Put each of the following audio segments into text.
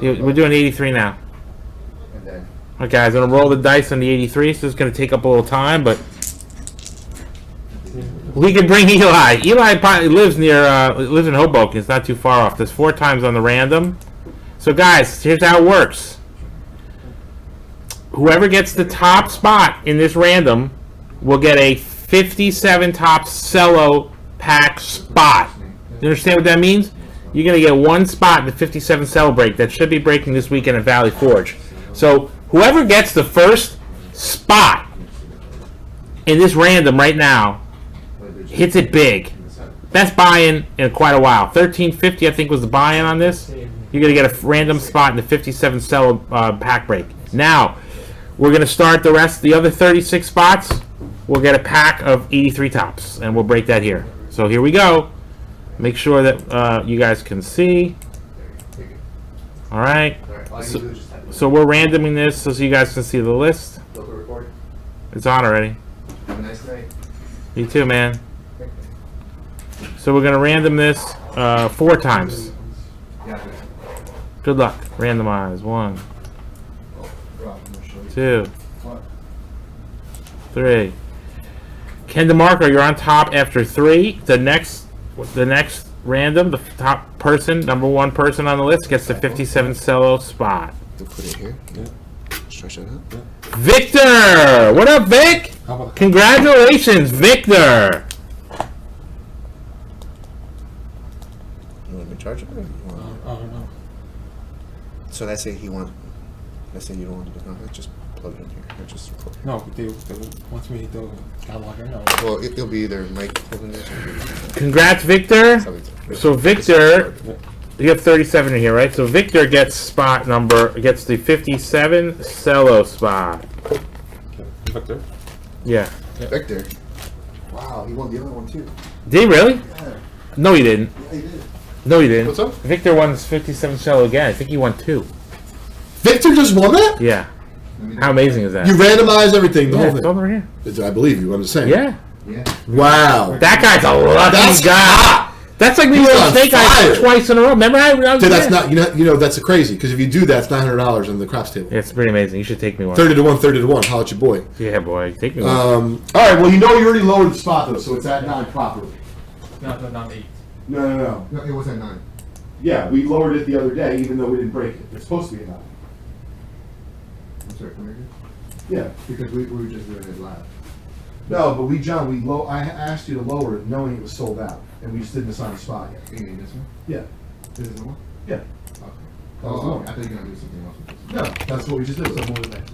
We're doing 83 now. And then. Okay, guys, I'm gonna roll the dice on the 83. So it's gonna take up a little time, but we can bring Eli. Eli probably lives lives in Hoboken. It's not too far off. There's 4 times on the random. So guys, here's how it works. Whoever gets the top spot in this random will get a 57 top cello pack spot. You understand what that means? You're going to get 1 spot in the 57 cello break that should be breaking this weekend at Valley Forge. So whoever gets the first spot in this random right now hits it big. Best buy-in in quite a while. $13.50 I think was the buy-in on this. You're going to get a random spot in the 57 cello pack break. Now, we're going to start the other 36 spots. We'll get a pack of 83 tops, and we'll break that here. So here we go. Make sure that you guys can see. All right. So we're randoming this so you guys can see the list. It's on already. Have a nice night. You too, man. So we're going to random this 4 times. Good luck. Randomize. 1, 2, 3. Ken DeMarco, you're on top after 3. The next random, the top person, number 1 person on the list, gets the 57 cello spot. Put it here. Yeah. Stretch that out. Yeah. Victor! What up, Vic? Congratulations, Victor! You want me to charge it? I don't know. So let's say you don't want to do it. Just plug it in here. Or just record. No, they want me to catalog it. No. Well, it'll be either mic holding it. Congrats, Victor. So Victor, you have 37 in here, right? So Victor gets the 57 cello spot. Victor? Yeah. Victor. Wow, he won the other one too. Did he really? Yeah. No, he didn't. Yeah, he did. No, he didn't. What's up? Victor won his 57 cello again. I think he won 2. Victor just won that? Yeah. How amazing is that? You randomized everything, the Yeah, whole it's over thing. here. I believe you. I'm just saying. Yeah. Yeah. Wow. That guy's a lucky That's guy. hot. That's like me He's with on Snake Eyes fire. twice in a row. Remember how I was Dude, that's there? not. You know that's crazy because if you do that, it's $900 on the craps table. Yeah, it's pretty amazing. You should take me one. 30 to 1, 30 to 1. Holla at your boy. Yeah, boy. Take me one. All right. Well, you know you already lowered the spot though, so it's at 9 properly. Not 8. No. No, it was at 9. Yeah, we lowered it the other day, even though we didn't break it. It's supposed to be a 9. I'm sorry, come here again? Yeah. Because we were just doing it live. No, but I asked you to lower it knowing it was sold out, and we just didn't assign a spot yet. You mean this one? Yeah. This is the one? Yeah. Okay. That was the one. I thought you were going to do something else with this. No, that's what we just did. So more than that.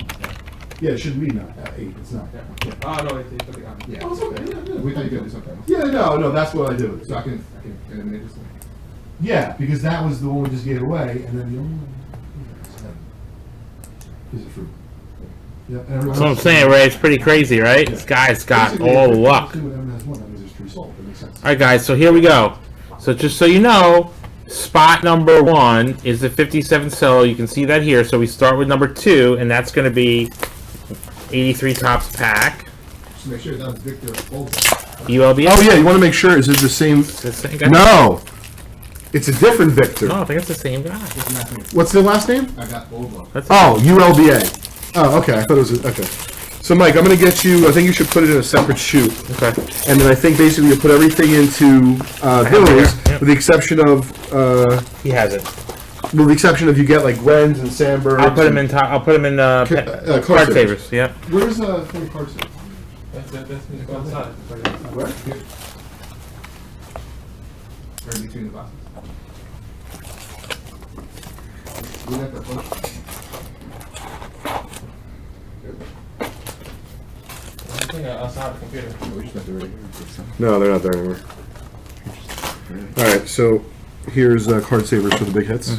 Yeah, it shouldn't be 9. 8. It's 9. Yeah. Oh, no, it's okay. Yeah. Oh, it's okay. Yeah. We thought you were going to do something else. Yeah, no, that's what I do. So I can eliminate this one? Yeah, because that was the one we just gave away, and then the only one is it fruit. Yeah, and everyone That's what I'm else- saying, Ray. It's pretty crazy, right? This guy's got Basically, all the if luck. two of them has one, that means there's 3 sold. That makes sense. All right, guys. So here we go. So just so you know, spot number 1 is the 57 cello. You can see that here. So we start with number 2, and that's going to be 83 tops pack. Just make sure that's Victor Olsen. ULBS. Oh yeah, you want to make sure is it the same? It's the same guy? No, it's a different Victor. No, I think it's the same guy. What's the last name? What's the last name? I got Olsen. That's Oh, ULBA. Oh, okay. I thought it was okay. So, Mike, I'm gonna get you. I think you should put it in a separate chute, okay. and then I think basically you put everything into those, Yep. with the exception of He has it. with the exception of you get like Wrens and Sandberg. I'll put him in. I'll put him in. card Card savers. savers. Yep. Where's the card saver? That's me go outside. Where? Right between the boxes. We left that push. I think outside the computer. Oh, we just left it right here. No, they're not there anymore. All right, so here's card savers for the big hits.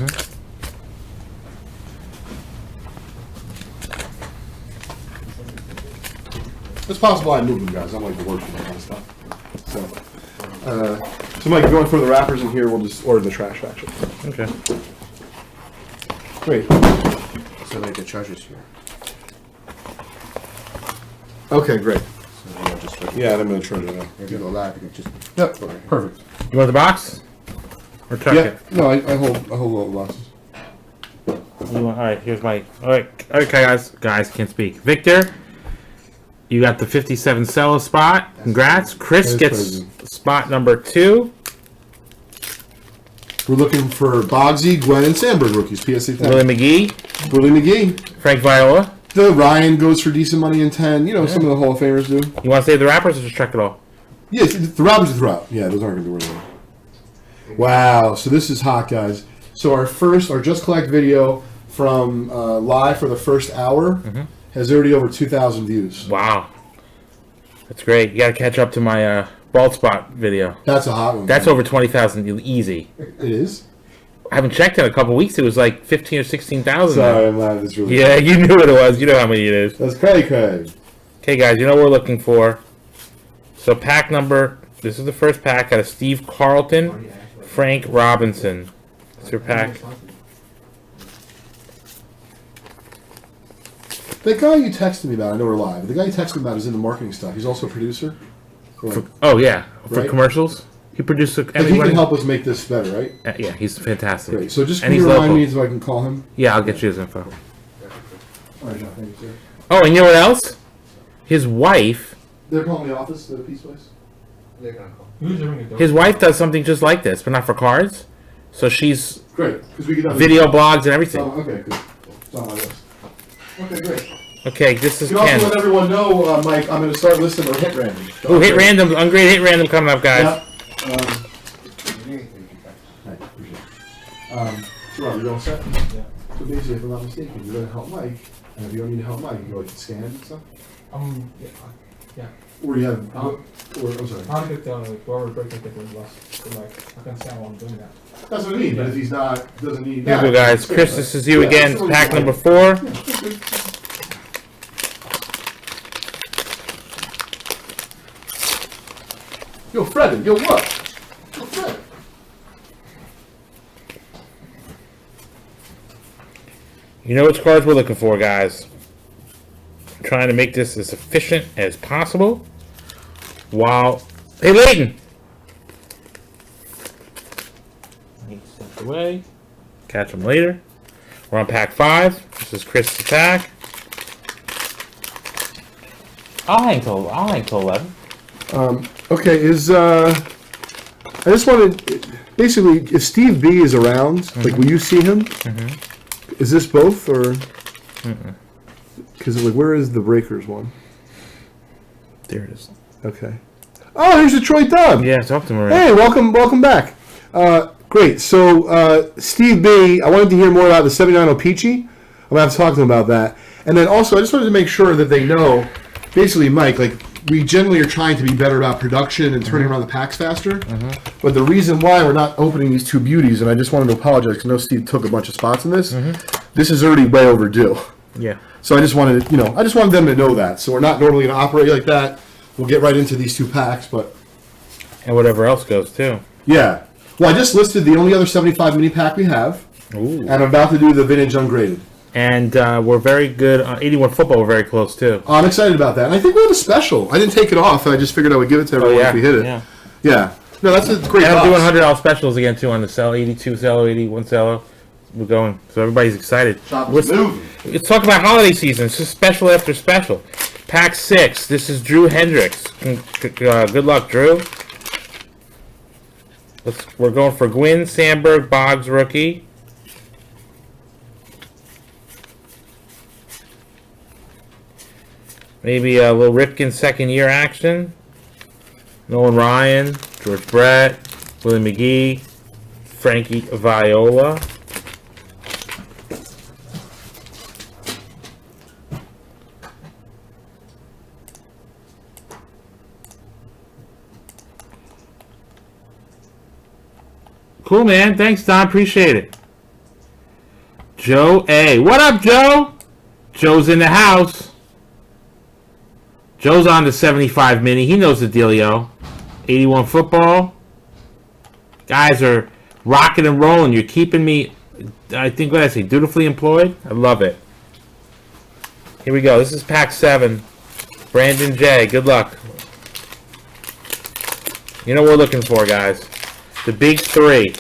It's possible I moved them, guys. I'm like the worst at that kind of stuff. So Mike, going for the wrappers in here, we'll just order the trash actually. Okay. Great. So like the chargers here. Okay, great. So we'll just put Yeah, I'm gonna try it out. If you go live, you can just. Yep, perfect. You want the box? Or tuck Yeah, it? no, I hold all the boxes. All right, here's my. All right, guys can't speak. Victor, you got the 57 cello spot. Congrats. Chris That is gets crazy. spot number 2. We're looking for Boggsy, Gwen, and Sandberg rookies. PSA 10. Willie McGee, Willie McGee. Frank Viola. The Ryan goes for decent money in 10. You know, some of the Hall of Famers do. You want to say the rappers or just check it all? Yes, the Robbins are Trout. Yeah, those aren't going to do anything. Wow, so this is hot, guys. So our Just Collect video from live for the first hour has already over 2,000 views. Wow, that's great. You got to catch up to my bald spot video. That's a hot one. That's man. over 20,000 easy. It is? I haven't checked in a couple weeks. It was like 15 or 16,000. Sorry, I'm live. That's really Yeah, you knew what it was. You know how many it is. That's cray. Okay, guys, you know what we're looking for. So pack number, this is the first pack out of Steve Carlton, Frank Robinson. It's your pack. The guy you texted me about, I know we're live. The guy you texted me about is in the marketing stuff. He's also a producer. Oh, yeah. For Right. commercials. He produced But he everybody. can help us make this better, right? Yeah, he's fantastic. Great. So just And can you he's remind local. me so I can call him? Yeah, I'll get you his info. All right, John, thank you, sir. Oh, and you know what else? His wife, They're calling the office, the Peace Place? They're gonna call. Who's the ring? his wife does something just like this, but not for cards. So she's Great, because we could have video blogs and everything. Oh, okay, good. It's on my list. Okay, great. Okay, this is You can also Ken. let everyone know, Mike, I'm going to start listing our hit random. Ooh, hit random, ungrade hit random coming up, guys. Yeah. Right, appreciate it. So, Rob, you're all set? Yeah. So basically, if I'm not mistaken, you're going to help Mike, and if you don't need to help Mike, you go like scan and stuff? Yeah. Or you have, Um, or, I'm sorry. How to get whoever breaks it was lost. So like, I can stand while I'm doing that. That's what I mean, but if he's not, doesn't need Here that. we go, guys. Chris, this is you again. Pack number 4. Yo, Fred, yo, what? Yo, Fred. You know which cards we're looking for, guys. I'm trying to make this as efficient as possible. While... Hey, Leighton! He stepped away. Catch him later. We're on pack 5. This is Chris' pack. I'll hang till 11. Okay, I just wanted, basically, if Steve B is around, like, will you see him? Is this both, or? Because, like, where is the Breakers one? There it is. Okay. Oh, there's Detroit Dub! Yeah, talk to him already. Hey, welcome back. Great, so, Steve B, I wanted to hear more about the 79 Peachy. I'm going to have to talk to him about that. And then also, I just wanted to make sure that they know, basically, Mike, like, we generally are trying to be better about production and turning around the packs faster. But the reason why we're not opening these two beauties, and I just wanted to apologize because I know Steve took a bunch of spots in this. This is already way overdue. Yeah. So I just wanted, I just wanted them to know that. So we're not normally going to operate like that. We'll get right into these two packs, but And whatever else goes, too. yeah. Well, I just listed the only other 75 mini pack we have, Ooh. and I'm about to do the vintage ungraded. And we're very good on 81 football. We're very close, too. I'm excited about that. And I think we have a special. I didn't take it off. I just figured I would give it to everyone if we hit it. Yeah. Yeah. No, that's a great And I'm doing box. $100 specials again, too, on the cell. 82 cello, 81 cello. We're going. So everybody's excited. Shop is moving. Let's talk about holiday season. It's just special after special. Pack 6. This is Drew Hendricks. Good luck, Drew. We're going for Gwynn Sandberg, Boggs rookie. Maybe a little Ripken second year action. Nolan Ryan, George Brett, Willie McGee, Frankie Viola. Cool, man. Thanks, Don. Appreciate it. Joe A. What up, Joe? Joe's in the house. Joe's on the 75 mini. He knows the dealio. 81 football. Guys are rocking and rolling. You're keeping me, I think, what did I say, dutifully employed? I love it. Here we go. This is pack 7. Brandon J. Good luck. You know what we're looking for, guys. The big 3.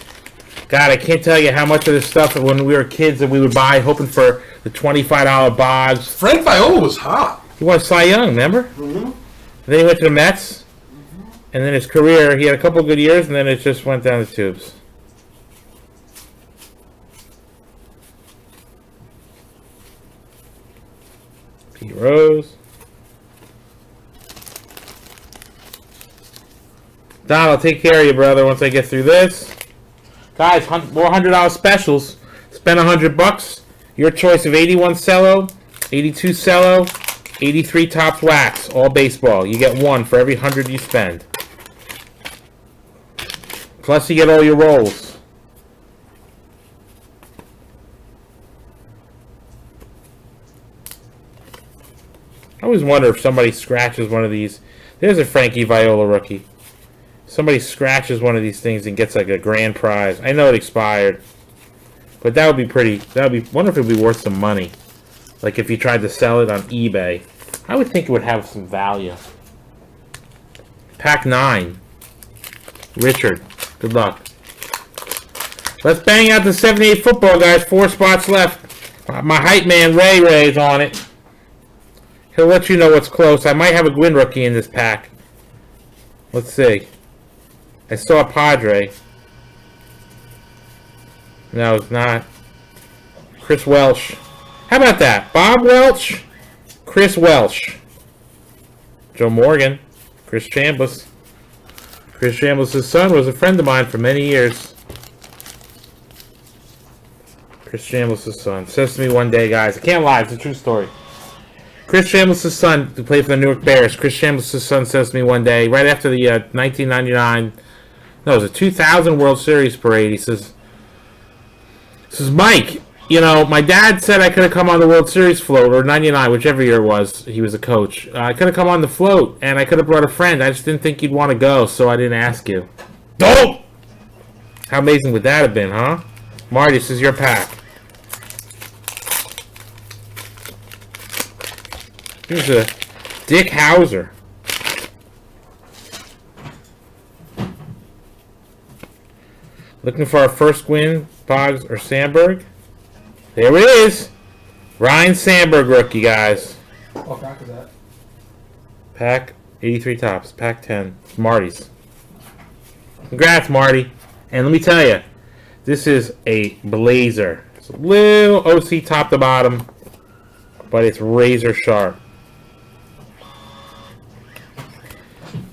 God, I can't tell you how much of this stuff when we were kids that we would buy, hoping for the $25 Boggs. Frank Viola was hot. He won Cy Young, remember? Mm-hmm. Then he went to the Mets, and then his career, he had a couple of good years, and then it just went down the tubes. Pete Rose. Don, I'll take care of you, brother, once I get through this. Guys, more $100 specials. Spend $100. Your choice of 81 cello, 82 cello, 83 Topps wax, all baseball. You get one for every 100 you spend. Plus, you get all your rolls. I always wonder if somebody scratches one of these. There's a Frankie Viola rookie. Somebody scratches one of these things and gets like a grand prize. I know it expired, but that would be pretty. That would be. Wonder if it would be worth some money. Like if you tried to sell it on eBay, I would think it would have some value. Pack 9. Richard, good luck. Let's bang out the 78 football, guys. 4 spots left. My hype man Ray is on it. He'll let you know what's close. I might have a Gwyn rookie in this pack. Let's see. I saw a Padre. No, it's not. Chris Welsh. How about that? Bob Welch, Chris Welsh. Joe Morgan, Chris Chambliss. Chris Chambliss' son was a friend of mine for many years. Chris Chambliss' son. Says to me one day, guys, I can't lie, it's a true story. Chris Chambliss' son, who played for the Newark Bears, Chris Chambliss' son says to me one day, right after the 1999, no, it was a 2000 World Series parade, he says, Mike, you know, my dad said I could have come on the World Series float, or 99, whichever year it was, he was a coach. I could have come on the float, and I could have brought a friend. I just didn't think you'd want to go, so I didn't ask you. Dope! How amazing would that have been, huh? Marty, this is your pack. Here's a Dick Hauser. Looking for our first win, Boggs or Sandberg? There it is. Ryne Sandberg rookie, guys. What pack is that? Pack 83 Topps. Pack 10. Marty's. Congrats, Marty. And let me tell you, this is a blazer. It's a little OC top to bottom, but it's razor sharp.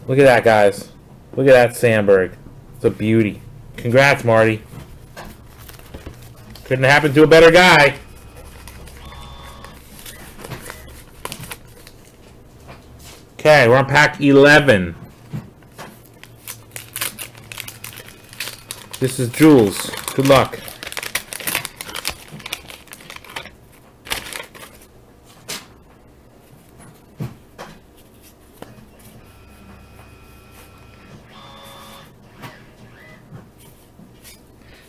Look at that, guys. Look at that Sandberg. It's a beauty. Congrats, Marty. Couldn't happen to a better guy. Okay, we're on pack 11. This is Jules. Good luck.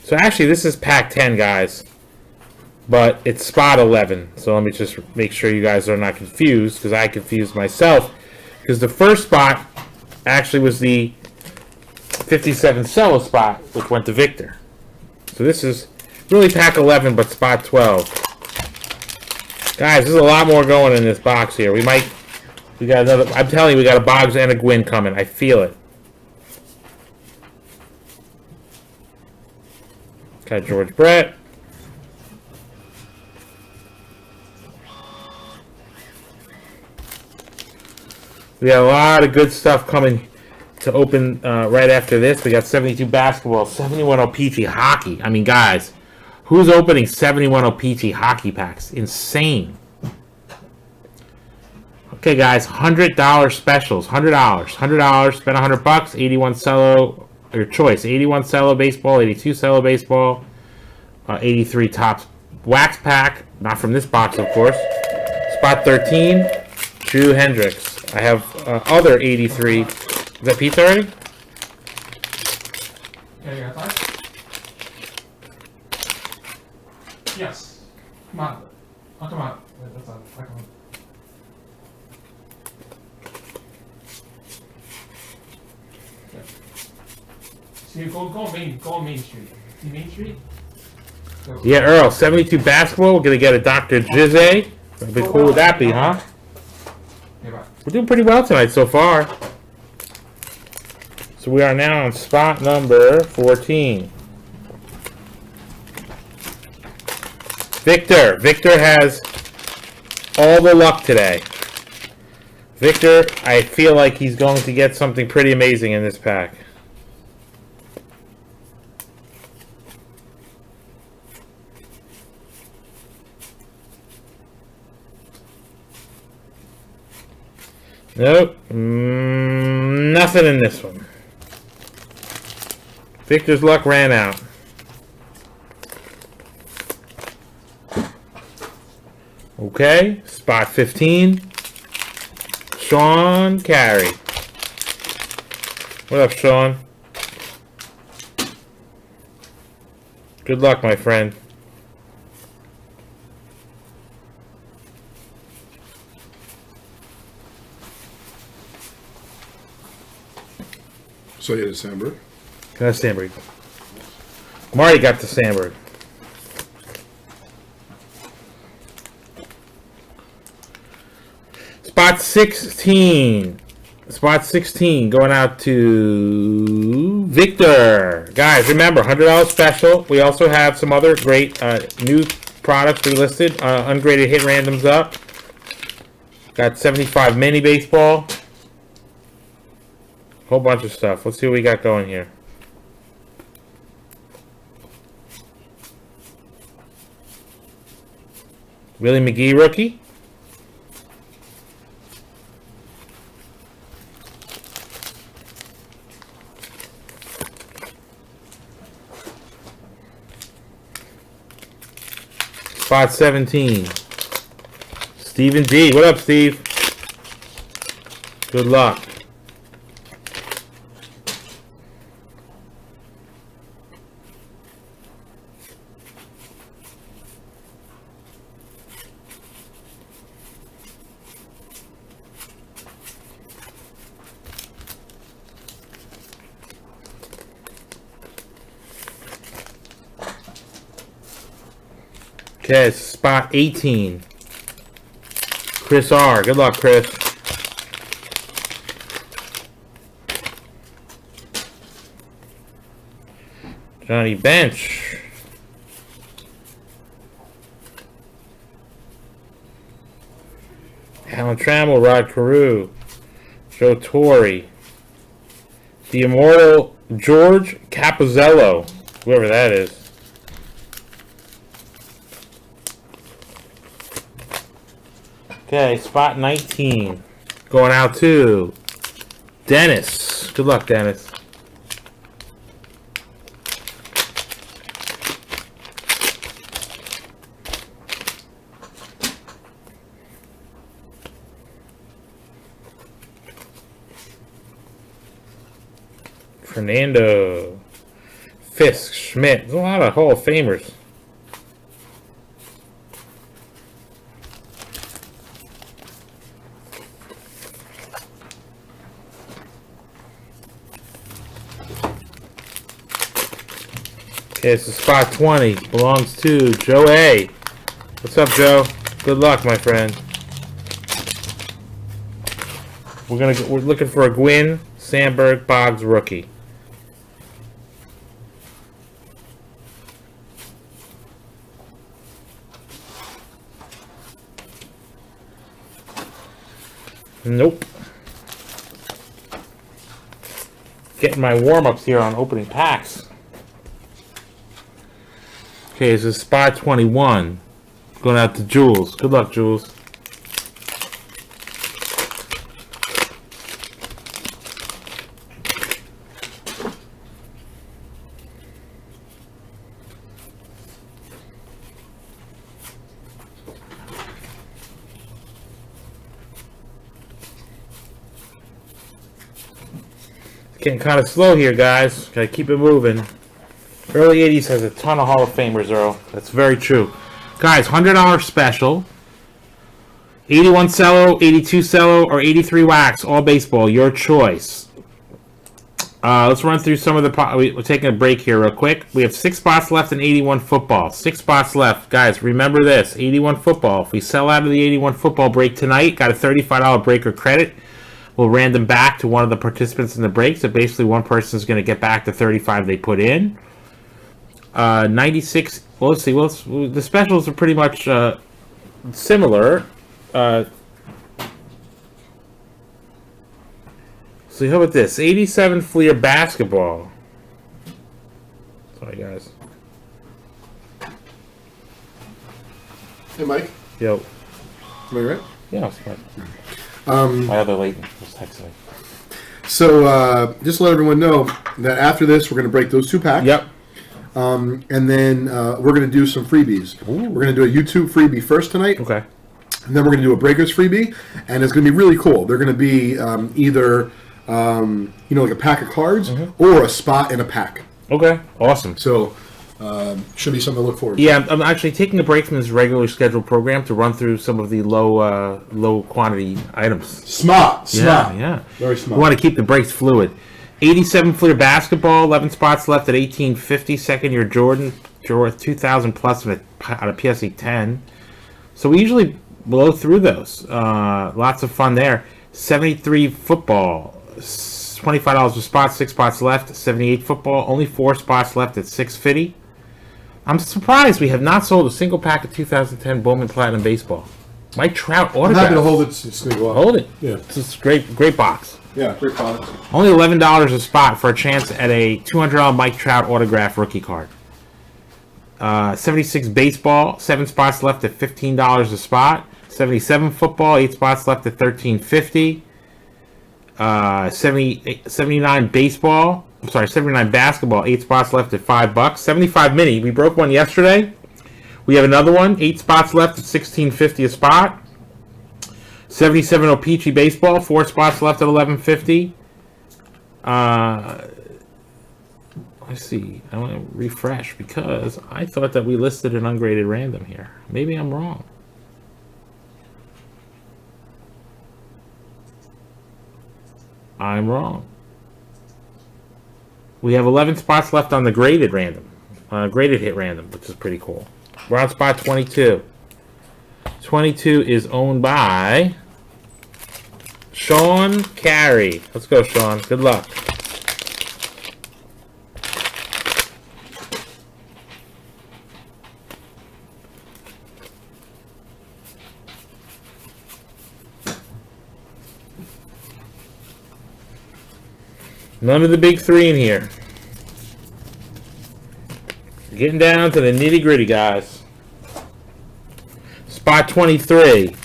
So actually, this is pack 10, guys. But it's spot 11. So let me just make sure you guys are not confused, because I confused myself. Because the first spot actually was the 57 cello spot, which went to Victor. So this is really pack 11, but spot 12. Guys, there's a lot more going in this box here. We got another, I'm telling you, we got a Boggs and a Gwyn coming. I feel it. Got George Brett. We got a lot of good stuff coming to open right after this. We got 72 basketball, 71 O-Pee-Chee hockey. I mean, guys, who's opening 71 O-Pee-Chee hockey packs? Insane. Okay, guys, $100 specials. $100. $100. Spend $100. 81 cello. Your choice. 81 cello baseball, 82 cello baseball, 83 Topps wax pack. Not from this box, of course. Spot 13, Drew Hendricks. I have other 83. Is that pizza already? Yeah, you got time? Yes. Come on. Oh, come on. Wait, that's on. Come on. See, go main street. Dimitri? Yeah, Earl, 72 basketball. We're going to get a Dr. Jizzy. How cool would that be, huh? Yeah, bye. We're doing pretty well tonight so far. So we are now on spot number 14. Victor. Victor has all the luck today. Victor, I feel like he's going to get something pretty amazing in this pack. Nope. Nothing in this one. Victor's luck ran out. Okay, spot 15. Sean Carey. What up, Sean? Good luck, my friend. So you had a Sandberg. Got Sandberg. Marty got the Sandberg. Spot 16. Spot 16 going out to Victor. Guys, remember, $100 special. We also have some other great new products we listed. Ungraded hit randoms up. Got 75 mini baseball. Whole bunch of stuff. Let's see what we got going here. Willie McGee rookie. Spot 17. Stephen D. What up, Steve? Good luck. Okay, it's spot 18. Chris R. Good luck, Chris. Johnny Bench. Alan Trammell, Rod Carew. Joe Torre. The immortal George Capozzello. Whoever that is. Okay, spot 19. Going out to Dennis. Good luck, Dennis. Fernando. Fisk. Schmidt. There's a lot of Hall of Famers. Okay, so spot 20 belongs to Joe A. What's up, Joe? Good luck, my friend. We're looking for a Gwynn Sandberg Boggs rookie. Nope. Getting my warm-ups here on opening packs. Okay, this is spot 21. Going out to Jules. Good luck, Jules. It's getting kind of slow here, guys. Gotta keep it moving. Early 80s has a ton of Hall of Famers, Earl. That's very true. Guys, $100 special. 81 cello, 82 cello, or 83 wax. All baseball. Your choice. Let's run through some of the... We're taking a break here real quick. We have 6 spots left in 81 football. 6 spots left. Guys, remember this. 81 football. If we sell out of the 81 football break tonight, got a $35 breaker credit. We'll random back to one of the participants in the break. So basically one person is going to get back the 35 they put in. 96... Well, let's see. Well, the specials are pretty much similar. So how about this? 87 Fleer basketball. Sorry, guys. Hey, Mike. Yo. Am I right? Yeah, it's fine. My other Leighton was texting me. So just to let everyone know that after this, we're going to break those 2 packs. Yep. And then we're going to do some freebies. Ooh. We're going to do a YouTube freebie first tonight. Okay. And then we're going to do a Breakers freebie. And it's going to be really cool. They're going to be either... like a pack of cards or a spot in a pack. Okay. Awesome. So, should be something to look forward to. Yeah, I'm actually taking a break from this regularly scheduled program to run through some of the low quantity items. Smart. Yeah. Very We smart. want to keep the breaks fluid. 87 Fleer basketball, 11 spots left at 1850. Second year Jordan, worth 2,000 plus on a PSE 10. So we usually blow through those. Lots of fun there. 73 football, $25 a spot, 6 spots left. 78 football, only 4 spots left at 650. I'm surprised we have not sold a single pack of 2010 Bowman Platinum Baseball. Mike Trout I'm autograph. happy to hold it. It's going to go up. Hold it. Yeah. It's a great box. Yeah, great product. Only $11 a spot for a chance at a $200 Mike Trout autograph rookie card. 76 baseball, 7 spots left at $15 a spot. 77 football, 8 spots left at $13.50. 79 baseball. I'm sorry, 79 basketball, 8 spots left at $5. 75 mini. We broke one yesterday. We have another one, 8 spots left at $16.50 a spot. 77 O-Pee-Chee baseball, 4 spots left at $11.50. Let's see. I want to refresh because I thought that we listed an ungraded random here. Maybe I'm wrong. I'm wrong. We have 11 spots left on the graded random. Graded hit random, which is pretty cool. We're on spot 22. 22 is owned by Sean Carey. Let's go, Sean. Good luck. None of the big 3 in here. Getting down to the nitty gritty, guys. Spot 23.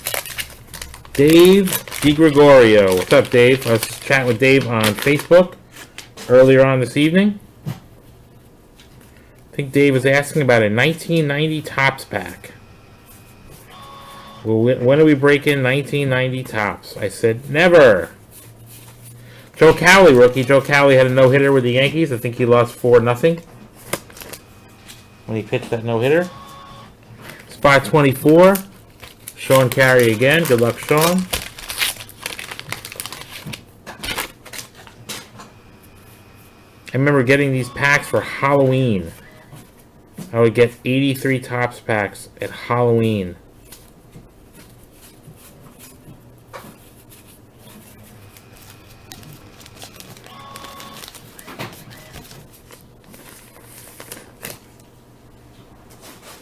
Dave DiGregorio. What's up, Dave? I was chatting with Dave on Facebook earlier on this evening. I think Dave was asking about a 1990 Topps pack. Well, when do we break in 1990 Topps? I said, never. Joe Cowley, rookie. Joe Cowley had a no-hitter with the Yankees. I think he lost 4-0 when he pitched that no-hitter. Spot 24. Sean Carey again. Good luck, Sean. I remember getting these packs for Halloween. I would get 83 Topps packs at Halloween.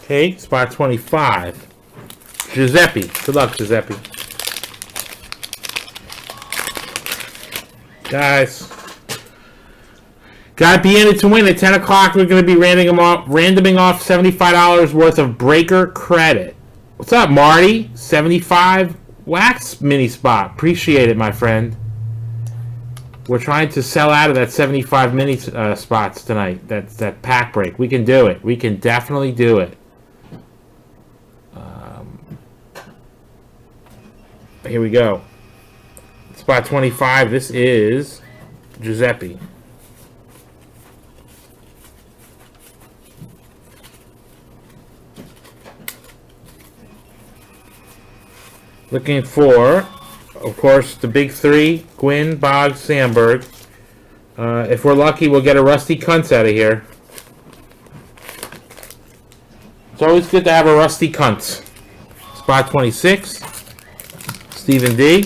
Okay, spot 25. Giuseppe. Good luck, Giuseppe. Guys, gotta be in it to win. At 10 o'clock, we're going to be randoming off $75 worth of breaker credit. What's up, Marty? 75 wax mini spot. Appreciate it, my friend. We're trying to sell out of that 75 mini spots tonight. That's that pack break. We can do it. We can definitely do it. Here we go. Spot 25. This is Giuseppe. Looking for, of course, the big 3: Gwynn, Boggs, Sandberg. If we're lucky, we'll get a Rusty Kuntz out of here. It's always good to have a Rusty Kuntz. Spot 26. Stephen D.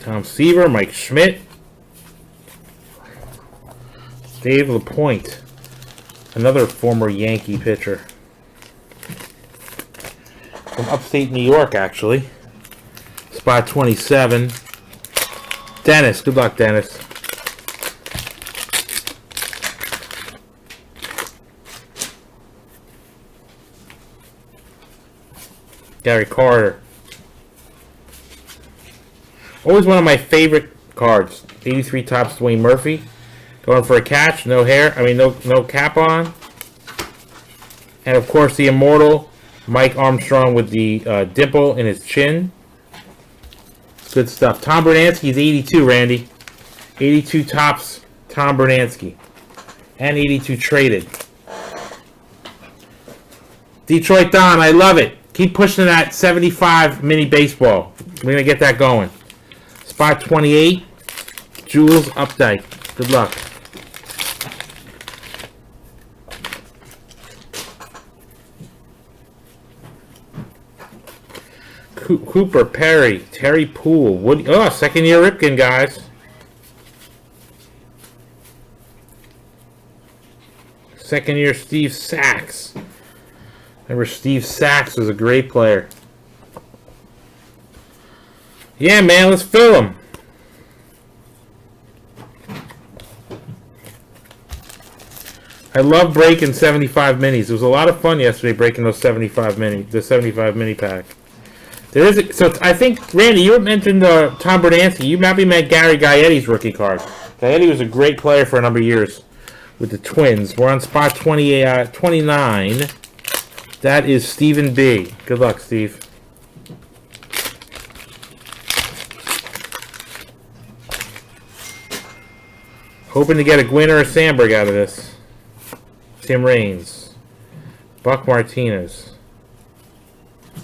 Tom Seaver, Mike Schmidt, Dave LaPointe, another former Yankee pitcher from upstate New York, actually. Spot 27. Dennis, good luck, Dennis. Gary Carter. Always one of my favorite cards. 83 Topps Dwayne Murphy. Going for a catch, no hair. I mean, no cap on. And of course, the immortal Mike Armstrong with the dimple in his chin. Good stuff. Tom Bernansky's 82, Randy. 82 Topps Tom Bernansky. And 82 traded. Detroit Don, I love it. Keep pushing that 75 mini baseball. We're going to get that going. Spot 28, Jules Updike. Good luck. Cooper, Perry, Terry Poole, Woody. Oh, second year Ripken, guys. Second year Steve Sachs. Remember, Steve Sachs was a great player. Yeah, man, let's fill them. I love breaking 75 minis. It was a lot of fun yesterday breaking those 75 mini pack. There is so I think, Randy, you mentioned Tom Bernansky. You maybe meant Gary Gaetti's rookie card. Gaetti was a great player for a number of years with the Twins. We're on spot 29. That is Stephen B. Good luck, Steve. Hoping to get a Gwynn or a Sandberg out of this. Tim Raines. Buck Martinez.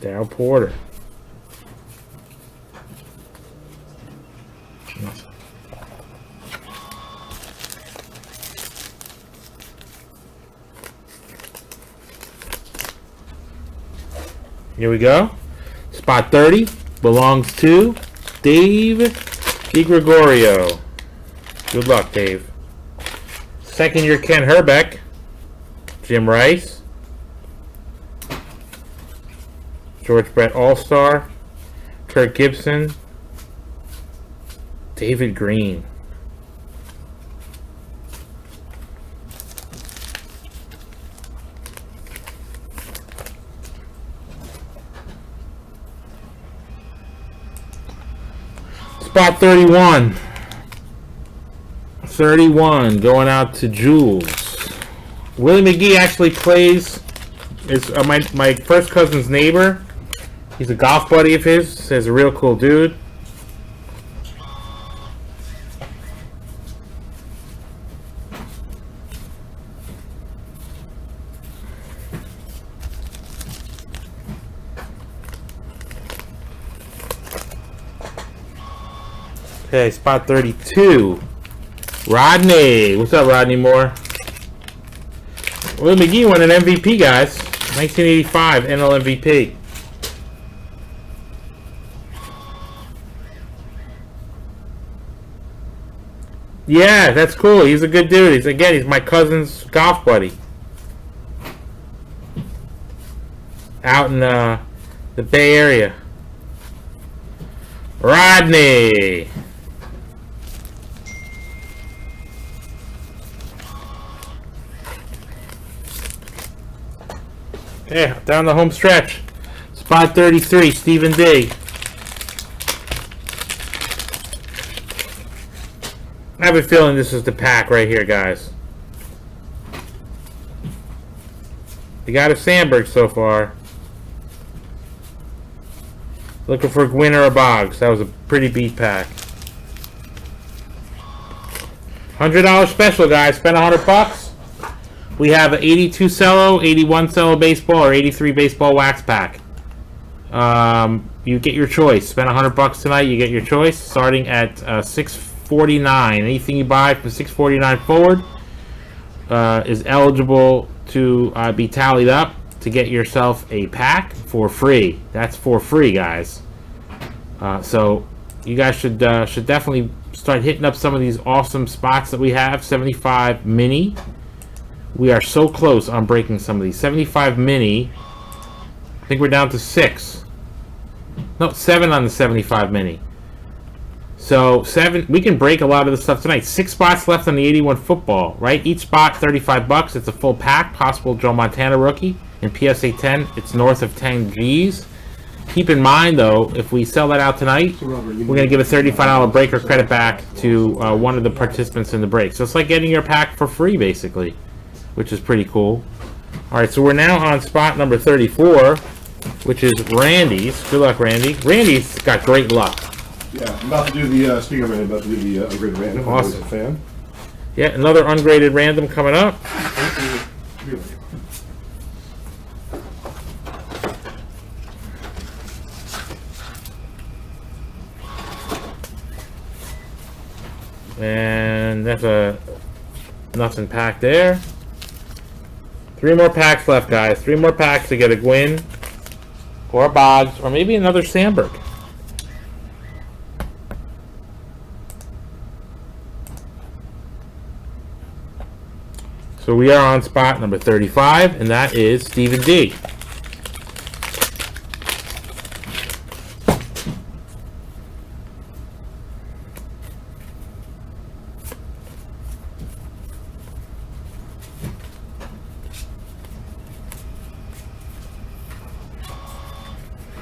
Dow Porter. Here we go. Spot 30 belongs to Dave DiGregorio. Good luck, Dave. Second year Ken Herbeck. Jim Rice. George Brett All-Star. Kirk Gibson. David Green. Spot 31. 31 going out to Jules. Willie McGee actually plays, is my first cousin's neighbor. He's a golf buddy of his. He's a real cool dude. Okay, spot 32. Rodney. What's up, Rodney Moore? Will McGee won an MVP, guys. 1985 NL MVP. Yeah, that's cool. He's a good dude. He's my cousin's golf buddy. Out in the Bay Area. Rodney. Yeah, down the home stretch. Spot 33, Stephen D. I have a feeling this is the pack right here, guys. You got a Sandberg so far. Looking for Gwynn or a Boggs. That was a pretty beat pack. $100 special, guys. Spend $100. We have an 82 cello, 81 cello baseball, or 83 baseball wax pack. You get your choice. Spend $100 tonight. You get your choice. Starting at $649. Anything you buy from $649 forward is eligible to be tallied up to get yourself a pack for free. That's for free, guys. So you guys should definitely start hitting up some of these awesome spots that we have. 75 mini. We are so close on breaking some of these. 75 mini. I think we're down to 6. No, 7 on the 75 mini. So 7. We can break a lot of the stuff tonight. 6 spots left on the 81 football. Right, each spot $35. It's a full pack. Possible Joe Montana rookie. In PSA 10, it's north of 10 G's. Keep in mind, though, if we sell that out tonight, we're going to give a $35 breaker credit back to one of the participants in the break. So it's like getting your pack for free, basically, which is pretty cool. All right, so we're now on spot number 34, which is Randy's. Good luck, Randy. Randy's got great luck. Yeah, I'm about to do the, speaking of random, I'm about to do the ungraded random. Awesome. I'm always a fan. Yeah, another ungraded random coming up. And that's a nothing pack there. 3 more packs left, guys. 3 more packs to get a Gwynn or a Boggs or maybe another Sandberg. So we are on spot number 35, and that is Stephen D.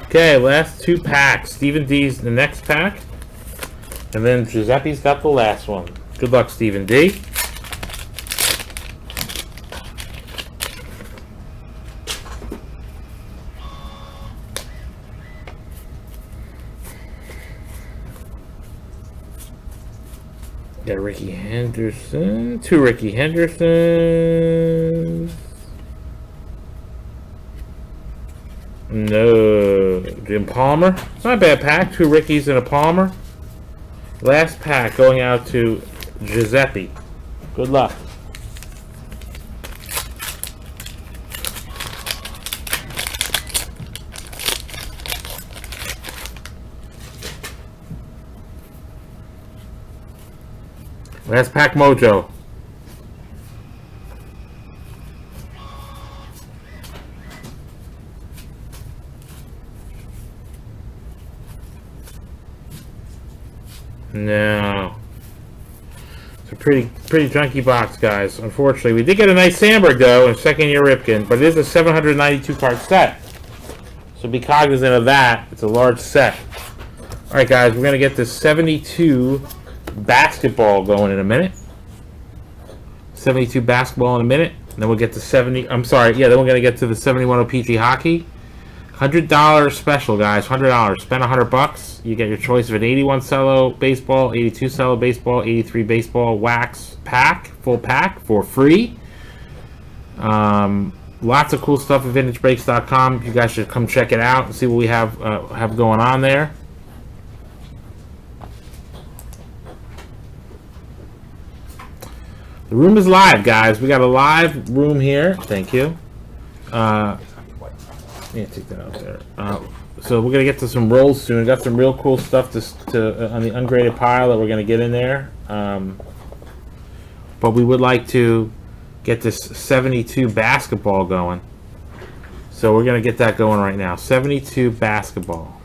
Okay, last 2 packs. Stephen D's the next pack. And then Giuseppe's got the last one. Good luck, Stephen D. Got Ricky Henderson. 2 Ricky Hendersons. No. Jim Palmer. It's not a bad pack. 2 Rickies and a Palmer. Last pack going out to Giuseppe. Good luck. Last pack mojo. No. It's a pretty junky box, guys. Unfortunately, we did get a nice Sandberg though, and 2nd-year Ripken, but it is a 792 card set. So be cognizant of that. It's a large set. All right, guys, we're gonna get this 72 basketball going in a minute. 72 basketball in a minute. And then we'll get to 70. I'm sorry. Yeah, then we're gonna get to the 71 OPG hockey. $100 special, guys. $100. Spend $100. You get your choice of an 81 cello baseball, 82 cello baseball, 83 baseball wax pack, full pack for free. Lots of cool stuff at VintageBreaks.com. You guys should come check it out and see what we have going on there. The room is live, guys. We got a live room here. Thank you. Yeah, take that out there. So we're gonna get to some rolls soon. We got some real cool stuff to on the ungraded pile that we're gonna get in there. But we would like to get this 72 basketball going. So we're gonna get that going right now. 72 basketball.